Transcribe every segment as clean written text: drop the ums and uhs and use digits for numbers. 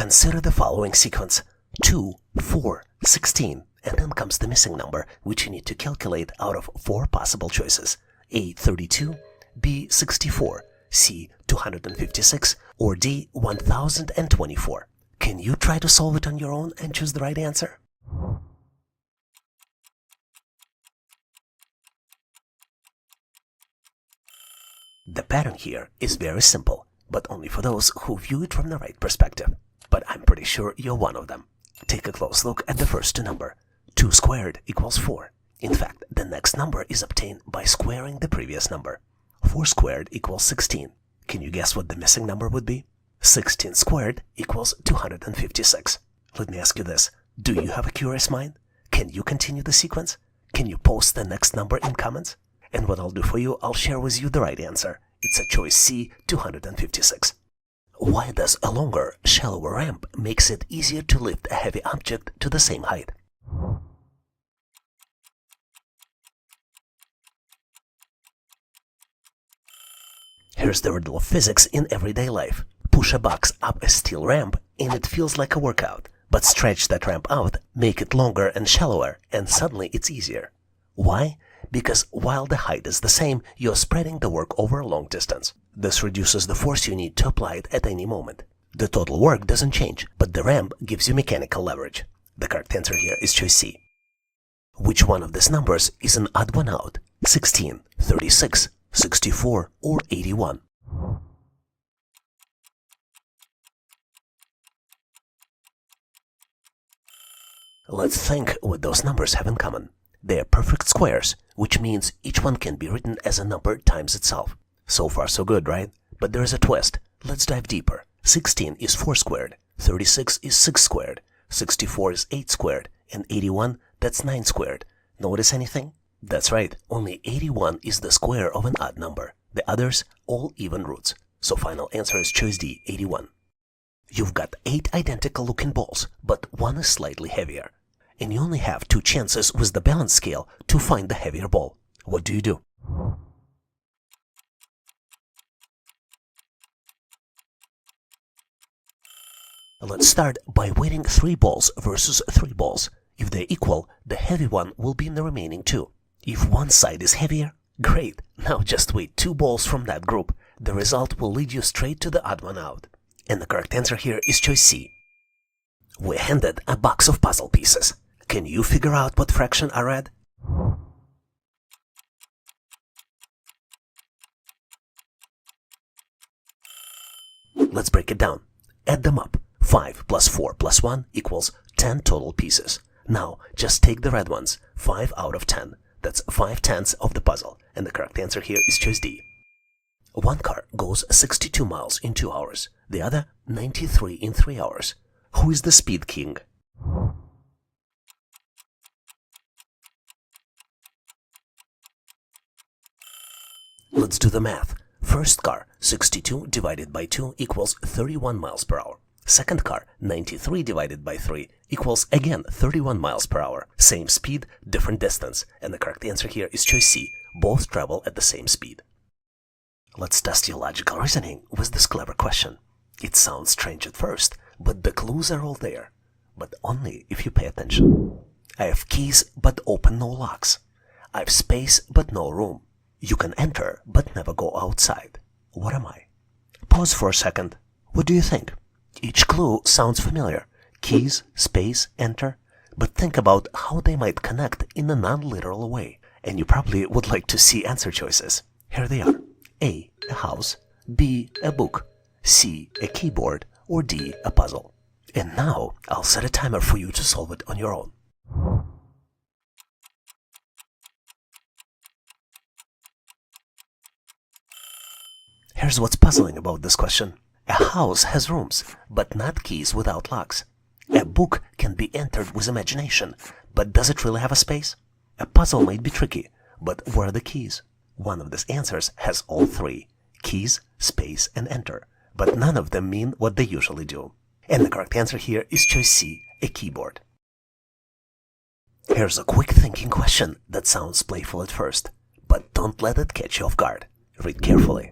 Consider the following sequence: 2, 4, 16, and then comes the missing number, which you need to calculate out of 4 possible choices: A, 32, B, 64, C, 256, or D, 1024. Can you try to solve it on your own and choose the right answer? The pattern here is very simple, but only for those who view it from the right perspective. But I'm pretty sure you're one of them. Take a close look at the first 2 numbers. 2 squared equals 4. In fact, the next number is obtained by squaring the previous number. 4 squared equals 16. Can you guess what the missing number would be? 16 squared equals 256. Let me ask you this. Do you have a curious mind? Can you continue the sequence? Can you post the next number in comments? And what I'll do for you, I'll share with you the right answer. It's a choice C, 256. Why does a longer, shallower ramp makes it easier to lift a heavy object to the same height? Here's the riddle of physics in everyday life. Push a box up a steel ramp and it feels like a workout, but stretch that ramp out, make it longer and shallower, and suddenly it's easier. Why? Because while the height is the same, you're spreading the work over a long distance. This reduces the force you need to apply it at any moment. The total work doesn't change, but the ramp gives you mechanical leverage. The correct answer here is choice C. Which one of these numbers is an odd one out? 16, 36, 64, or 81? Let's think what those numbers have in common. They are perfect squares, which means each one can be written as a number times itself. So far so good, right? But there is a twist. Let's dive deeper. 16 is 4 squared, 36 is 6 squared, 64 is 8 squared, and 81, that's 9 squared. Notice anything? That's right, only 81 is the square of an odd number. The others, all even roots. So final answer is choice D, 81. You've got 8 identical looking balls, but one is slightly heavier. And you only have 2 chances with the balance scale to find the heavier ball. What do you do? Let's start by weighting 3 balls versus 3 balls. If they're equal, the heavy one will be in the remaining 2. If one side is heavier, great. Now just weight 2 balls from that group. The result will lead you straight to the odd one out. And the correct answer here is choice C. We're handed a box of puzzle pieces. Can you figure out what fraction are read? Let's break it down. Add them up. 5 plus 4 plus 1 equals 10 total pieces. Now, just take the red ones. 5 out of 10. That's 5/10 of the puzzle. And the correct answer here is choice D. One car goes 62 miles in 2 hours. The other, 93 in 3 hours. Who is the speed king? Let's do the math. First car, 62 divided by 2 equals 31 miles per hour. Second car, 93 divided by 3 equals again 31 miles per hour. Same speed, different distance. And the correct answer here is choice C. Both travel at the same speed. Let's test your logical reasoning with this clever question. It sounds strange at first, but the clues are all there. But only if you pay attention. I have keys but open no locks. I have space but no room. You can enter but never go outside. What am I? Pause for a second. What do you think? Each clue sounds familiar. Keys, space, enter. But think about how they might connect in a non-literal way. And you probably would like to see answer choices. Here they are. A house. B, a book. C, a keyboard. Or D, a puzzle. And now, I'll set a timer for you to solve it on your own. Here's what's puzzling about this question. A house has rooms, but not keys without locks. A book can be entered with imagination, but does it really have a space? A puzzle might be tricky, but where are the keys? One of these answers has all 3. Keys, space, and enter. But none of them mean what they usually do. And the correct answer here is choice C, a keyboard. Here's a quick thinking question that sounds playful at first, but don't let it catch you off guard. Read carefully.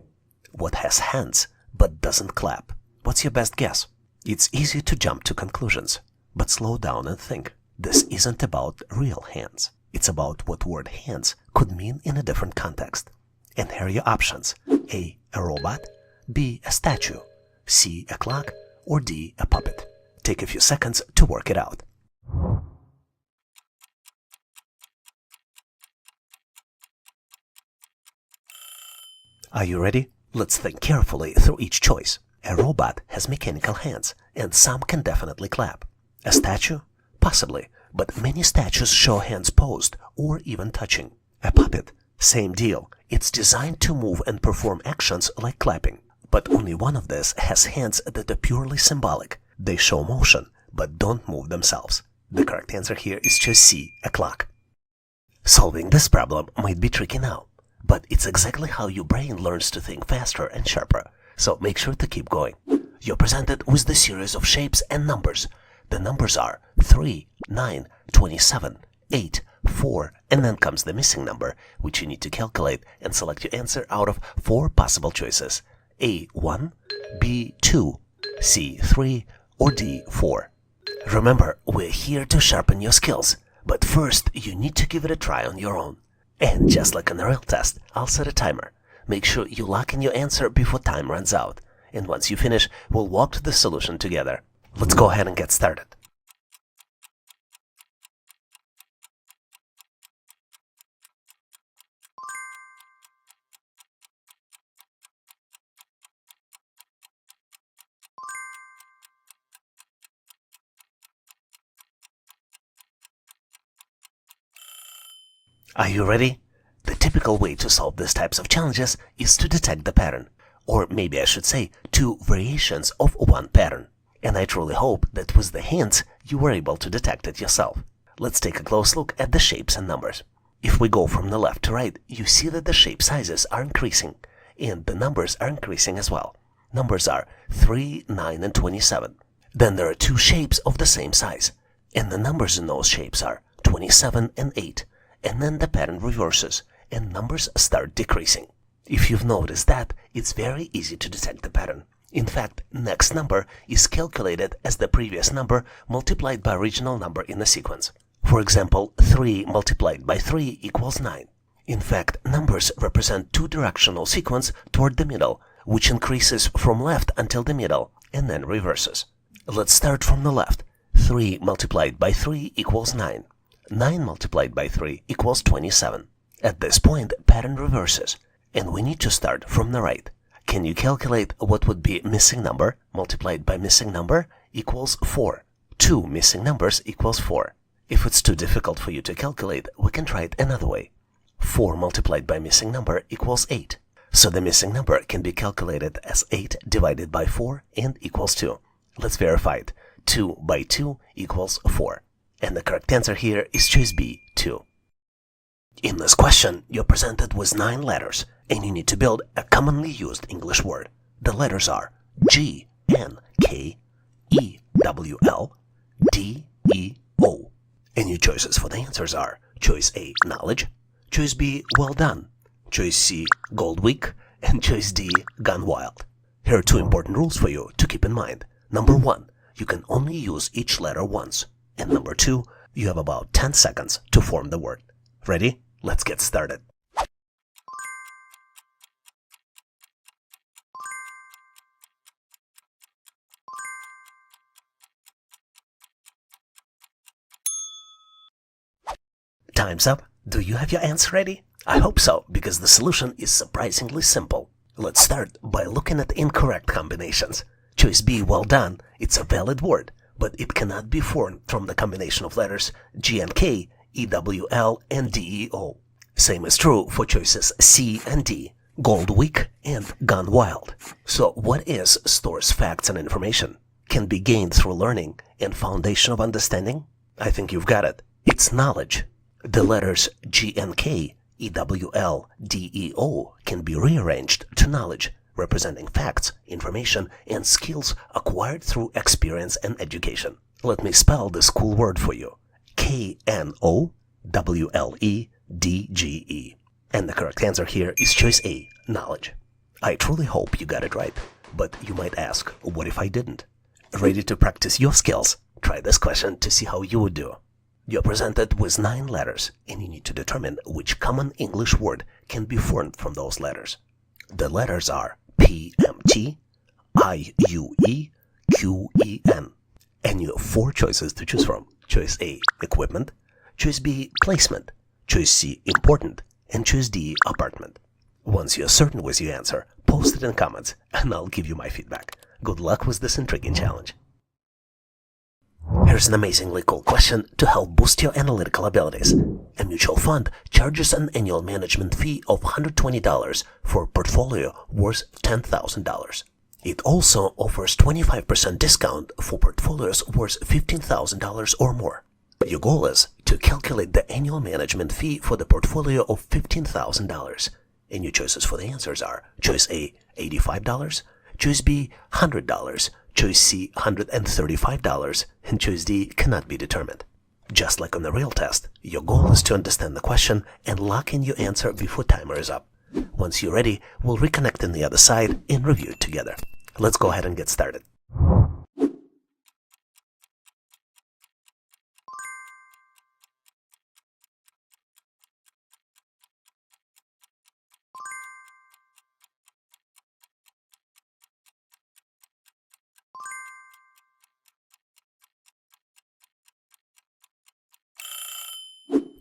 What has hands but doesn't clap? What's your best guess? It's easy to jump to conclusions, but slow down and think. This isn't about real hands. It's about what word hands could mean in a different context. And here are your options. A robot, B, a statue, C, a clock, or D, a puppet. Take a few seconds to work it out. Are you ready? Let's think carefully through each choice. A robot has mechanical hands, and some can definitely clap. A statue? Possibly, but many statues show hands posed or even touching. A puppet? Same deal. It's designed to move and perform actions like clapping. But only one of these has hands that are purely symbolic. They show motion, but don't move themselves. The correct answer here is choice C, a clock. Solving this problem might be tricky now, but it's exactly how your brain learns to think faster and sharper. So make sure to keep going. You're presented with the series of shapes and numbers. The numbers are 3, 9, 27, 8, 4, and then comes the missing number, which you need to calculate and select your answer out of 4 possible choices. A1, B2, C3, or D4. Remember, we're here to sharpen your skills, but first you need to give it a try on your own. And just like on a real test, I'll set a timer. Make sure you lock in your answer before time runs out. And once you finish, we'll walk to the solution together. Let's go ahead and get started. Are you ready? The typical way to solve these types of challenges is to detect the pattern. Or maybe I should say 2 variations of one pattern. And I truly hope that with the hints you were able to detect it yourself. Let's take a close look at the shapes and numbers. If we go from the left to right, you see that the shape sizes are increasing, and the numbers are increasing as well. Numbers are 3, 9, and 27. Then there are 2 shapes of the same size, and the numbers in those shapes are 27 and 8. And then the pattern reverses, and numbers start decreasing. If you've noticed that, it's very easy to detect the pattern. In fact, next number is calculated as the previous number multiplied by original number in the sequence. For example, 3 multiplied by 3 equals 9. In fact, numbers represent 2-directional sequence toward the middle, which increases from left until the middle, and then reverses. Let's start from the left. 3 multiplied by 3 equals 9. 9 multiplied by 3 equals 27. At this point, pattern reverses, and we need to start from the right. Can you calculate what would be missing number multiplied by missing number equals 4? 2 missing numbers equals 4. If it's too difficult for you to calculate, we can try it another way. 4 multiplied by missing number equals 8. So the missing number can be calculated as 8 divided by 4 and equals 2. Let's verify it. 2 by 2 equals 4. And the correct answer here is choice B, 2. In this question, you're presented with 9 letters, and you need to build a commonly used English word. The letters are G, N, K, E, W, L, D, E, O. And your choices for the answers are choice A, knowledge, choice B, well done, choice C, gold week, and choice D, gone wild. Here are 2 important rules for you to keep in mind. Number 1, you can only use each letter once. And number 2, you have about 10 seconds to form the word. Ready? Let's get started. Time's up. Do you have your answer ready? I hope so, because the solution is surprisingly simple. Let's start by looking at incorrect combinations. Choice B, well done. It's a valid word, but it cannot be formed from the combination of letters G and K, E, W, L, and D, E, O. Same is true for choices C and D, Gold Week and Gone Wild. So what is stores facts and information? Can be gained through learning and foundation of understanding? I think you've got it. It's knowledge. The letters G and K, E, W, L, D, E, O can be rearranged to knowledge, representing facts, information, and skills acquired through experience and education. Let me spell this cool word for you. K-N-O-W-L-E-D-G-E. And the correct answer here is choice A, knowledge. I truly hope you got it right, but you might ask, what if I didn't? Ready to practice your skills? Try this question to see how you would do. You're presented with 9 letters, and you need to determine which common English word can be formed from those letters. The letters are P, M, T, I, U, E, Q, E, N. And you have 4 choices to choose from. Choice A, equipment. Choice B, placement. Choice C, important. And choice D, apartment. Once you're certain with your answer, post it in comments, and I'll give you my feedback. Good luck with this intriguing challenge. Here's an amazingly cool question to help boost your analytical abilities. A mutual fund charges an annual management fee of $120 for a portfolio worth $10,000. It also offers 25% discount for portfolios worth $15,000 or more. Your goal is to calculate the annual management fee for the portfolio of $15,000. And your choices for the answers are choice A, $85, choice B, $100, choice C, $135, and choice D cannot be determined. Just like on the real test, your goal is to understand the question and lock in your answer before timer is up. Once you're ready, we'll reconnect on the other side and review it together. Let's go ahead and get started.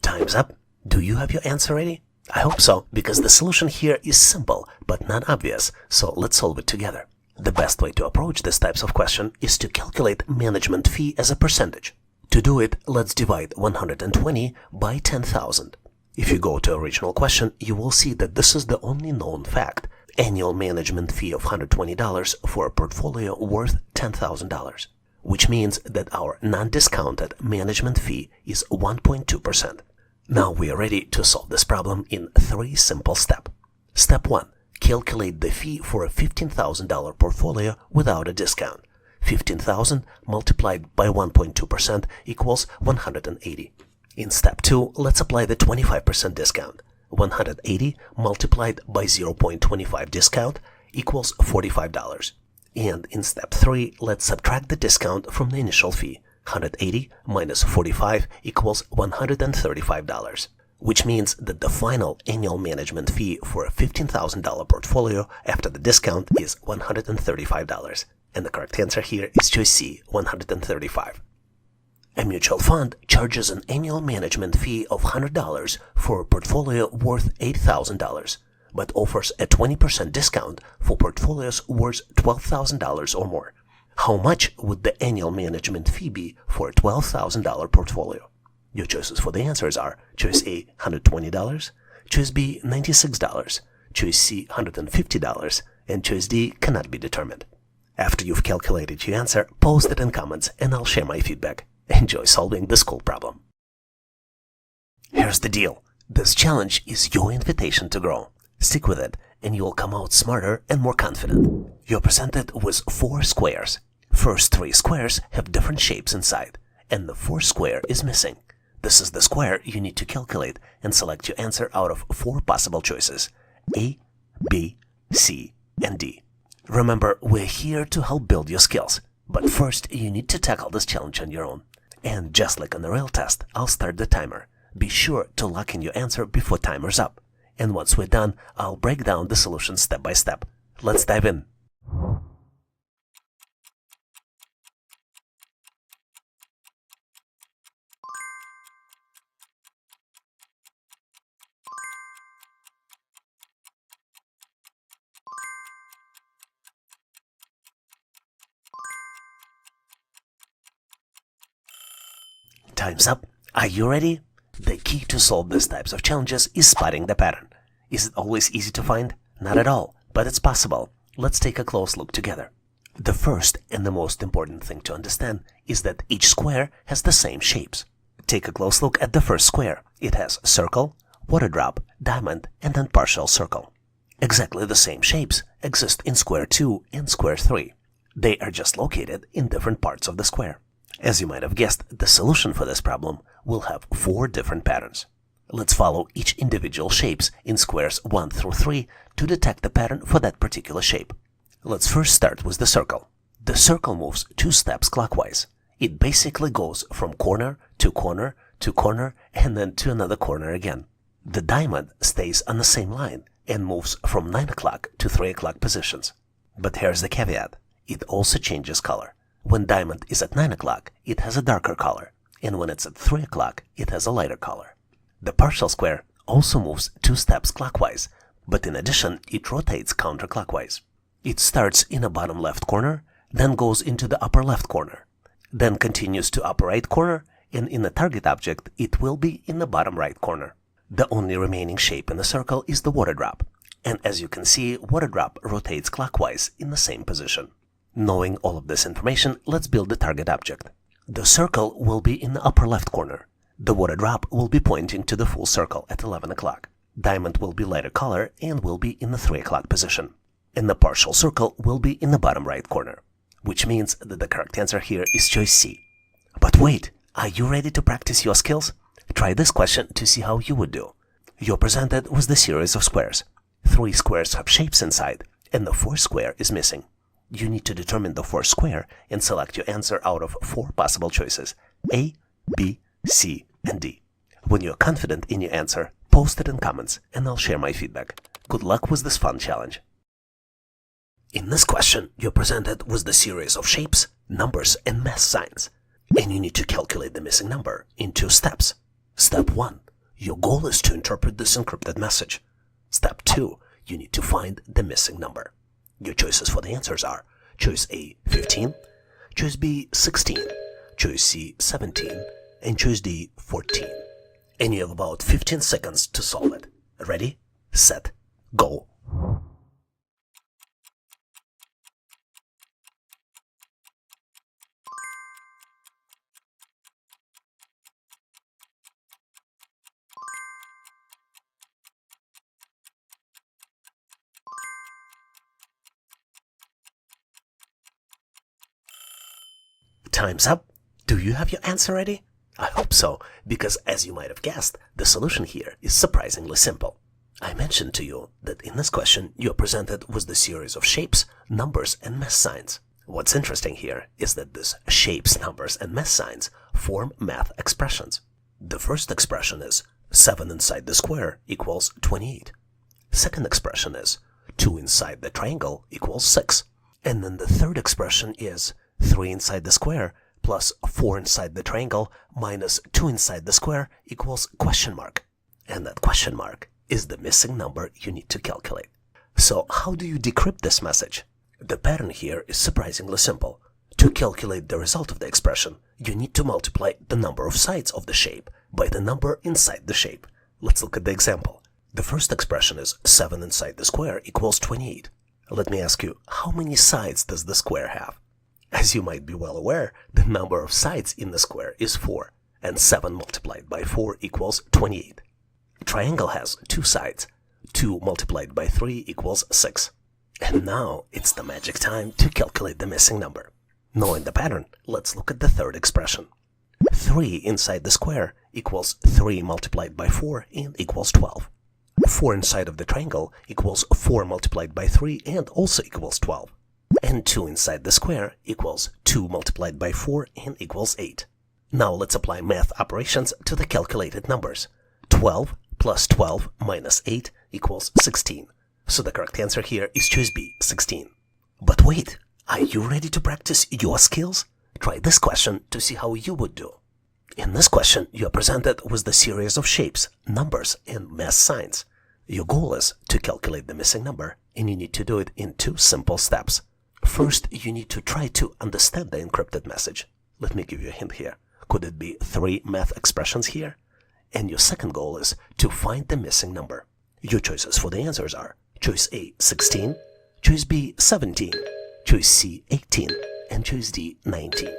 Time's up. Do you have your answer ready? I hope so, because the solution here is simple but not obvious, so let's solve it together. The best way to approach these types of question is to calculate management fee as a percentage. To do it, let's divide 120 by 10,000. If you go to original question, you will see that this is the only known fact. Annual management fee of $120 for a portfolio worth $10,000, which means that our non-discounted management fee is 1.2%. Now we are ready to solve this problem in 3 simple steps. Step 1. Calculate the fee for a $15,000 portfolio without a discount. 15,000 multiplied by 1.2% equals 180. In step 2, let's apply the 25% discount. 180 multiplied by 0.25 discount equals $45. And in step 3, let's subtract the discount from the initial fee. 180 minus 45 equals $135, which means that the final annual management fee for a $15,000 portfolio after the discount is $135. And the correct answer here is choice C, $135. A mutual fund charges an annual management fee of $100 for a portfolio worth $8,000, but offers a 20% discount for portfolios worth $12,000 or more. How much would the annual management fee be for a $12,000 portfolio? Your choices for the answers are choice A, $120, choice B, $96, choice C, $150, and choice D cannot be determined. After you've calculated your answer, post it in comments and I'll share my feedback. Enjoy solving this cool problem. Here's the deal. This challenge is your invitation to grow. Stick with it and you'll come out smarter and more confident. You're presented with 4 squares. First 3 squares have different shapes inside, and the 4th square is missing. This is the square you need to calculate and select your answer out of 4 possible choices: A, B, C, and D. Remember, we're here to help build your skills, but first you need to tackle this challenge on your own. And just like on the real test, I'll start the timer. Be sure to lock in your answer before timer's up. And once we're done, I'll break down the solution step by step. Let's dive in. Time's up. Are you ready? The key to solve these types of challenges is spotting the pattern. Is it always easy to find? Not at all, but it's possible. Let's take a close look together. The first and the most important thing to understand is that each square has the same shapes. Take a close look at the first square. It has circle, water drop, diamond, and then partial circle. Exactly the same shapes exist in square 2 and square 3. They are just located in different parts of the square. As you might have guessed, the solution for this problem will have 4 different patterns. Let's follow each individual shapes in squares 1 through 3 to detect the pattern for that particular shape. Let's first start with the circle. The circle moves 2 steps clockwise. It basically goes from corner to corner to corner and then to another corner again. The diamond stays on the same line and moves from 9 o'clock to 3 o'clock positions. But here's the caveat. It also changes color. When diamond is at 9 o'clock, it has a darker color, and when it's at 3 o'clock, it has a lighter color. The partial square also moves 2 steps clockwise, but in addition, it rotates counterclockwise. It starts in the bottom left corner, then goes into the upper left corner, then continues to upper right corner, and in the target object, it will be in the bottom right corner. The only remaining shape in the circle is the water drop, and as you can see, water drop rotates clockwise in the same position. Knowing all of this information, let's build the target object. The circle will be in the upper left corner. The water drop will be pointing to the full circle at 11 o'clock. Diamond will be lighter color and will be in the 3 o'clock position. And the partial circle will be in the bottom right corner, which means that the correct answer here is choice C. But wait, are you ready to practice your skills? Try this question to see how you would do. You're presented with the series of squares. 3 squares have shapes inside, and the 4th square is missing. You need to determine the 4th square and select your answer out of 4 possible choices: A, B, C, and D. When you're confident in your answer, post it in comments and I'll share my feedback. Good luck with this fun challenge. In this question, you're presented with the series of shapes, numbers, and math signs, and you need to calculate the missing number in 2 steps. Step 1. Your goal is to interpret this encrypted message. Step 2. You need to find the missing number. Your choices for the answers are choice A, 15, choice B, 16, choice C, 17, and choice D, 14. And you have about 15 seconds to solve it. Ready, set, go. Time's up. Do you have your answer ready? I hope so, because as you might have guessed, the solution here is surprisingly simple. I mentioned to you that in this question you're presented with the series of shapes, numbers, and math signs. What's interesting here is that these shapes, numbers, and math signs form math expressions. The first expression is 7 inside the square equals 28. Second expression is 2 inside the triangle equals 6. And then the third expression is 3 inside the square plus 4 inside the triangle minus 2 inside the square equals question mark. And that question mark is the missing number you need to calculate. So how do you decrypt this message? The pattern here is surprisingly simple. To calculate the result of the expression, you need to multiply the number of sides of the shape by the number inside the shape. Let's look at the example. The first expression is 7 inside the square equals 28. Let me ask you, how many sides does the square have? As you might be well aware, the number of sides in the square is 4, and 7 multiplied by 4 equals 28. Triangle has 2 sides. 2 multiplied by 3 equals 6. And now it's the magic time to calculate the missing number. Knowing the pattern, let's look at the third expression. 3 inside the square equals 3 multiplied by 4 and equals 12. 4 inside of the triangle equals 4 multiplied by 3 and also equals 12. And 2 inside the square equals 2 multiplied by 4 and equals 8. Now let's apply math operations to the calculated numbers. 12 plus 12 minus 8 equals 16. So the correct answer here is choice B, 16. But wait, are you ready to practice your skills? Try this question to see how you would do. In this question, you are presented with the series of shapes, numbers, and math signs. Your goal is to calculate the missing number, and you need to do it in 2 simple steps. First, you need to try to understand the encrypted message. Let me give you a hint here. Could it be 3 math expressions here? And your second goal is to find the missing number. Your choices for the answers are choice A, 16, choice B, 17, choice C, 18, and choice D, 19.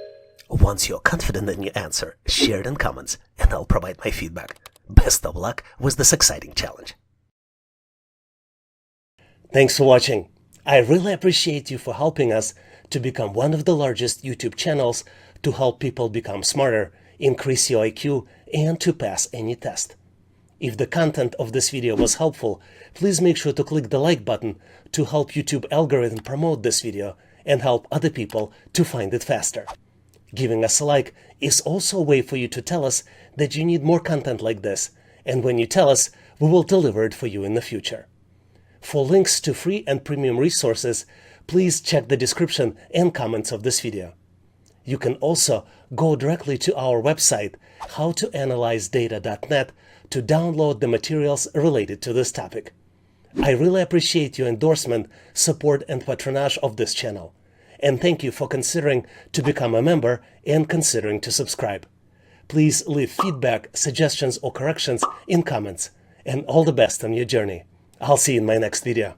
Once you're confident in your answer, share it in comments and I'll provide my feedback. Best of luck with this exciting challenge. Thanks for watching. I really appreciate you for helping us to become one of the largest YouTube channels to help people become smarter, increase your IQ, and to pass any test. If the content of this video was helpful, please make sure to click the like button to help YouTube algorithm promote this video and help other people to find it faster. Giving us a like is also a way for you to tell us that you need more content like this, and when you tell us, we will deliver it for you in the future. For links to free and premium resources, please check the description and comments of this video. You can also go directly to our website, howtoanalyzedata.net, to download the materials related to this topic. I really appreciate your endorsement, support, and patronage of this channel. And thank you for considering to become a member and considering to subscribe. Please leave feedback, suggestions, or corrections in comments. And all the best on your journey. I'll see you in my next video.